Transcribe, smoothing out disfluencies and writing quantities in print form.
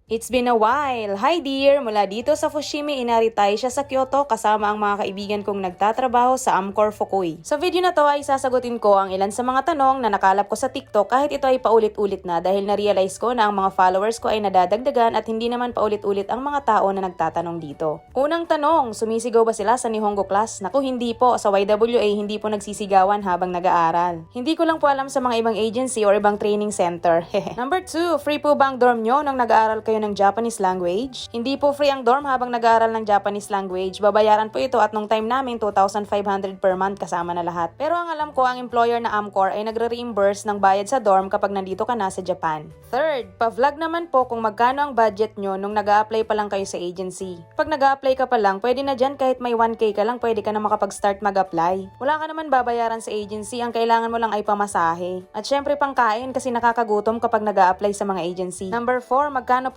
It's been a while. Hi dear! Mula dito sa Fushimi, inaritay siya sa Kyoto kasama ang mga kaibigan kong nagtatrabaho sa Amcor Fukui. Sa video na to ay sasagutin ko ang ilan sa mga tanong na nakalap ko sa TikTok kahit ito ay paulit-ulit na dahil na-realize ko na ang mga followers ko ay nadadagdagan at hindi naman paulit-ulit ang mga tao na nagtatanong dito. Unang tanong, sumisigaw ba sila sa Nihongo class? Naku, hindi po. Sa YWA, hindi po nagsisigawan habang nag-aaral. Hindi ko lang po alam sa mga ibang agency or ibang training center. Number 2, free po ba ang dorm nyo nung nag-aaral kayo ng Japanese language? Hindi po free ang dorm habang nag-aaral ng Japanese language. Babayaran po ito at nung time namin 2,500 per month kasama na lahat. Pero ang alam ko, ang employer na Amcor ay nagre-reimburse ng bayad sa dorm kapag nandito ka na sa Japan. Third, pa-vlog naman po kung magkano ang budget nyo nung nag-a-apply pa lang kayo sa agency. Pag nag-a-apply ka pa lang, pwede na dyan kahit may 1K ka lang, pwede ka na makapag-start mag-apply. Wala ka naman babayaran sa agency, ang kailangan mo lang ay pamasahe. At syempre pangkain kasi nakakagutom kapag nag-a-apply sa mga agency. Number 4, magkano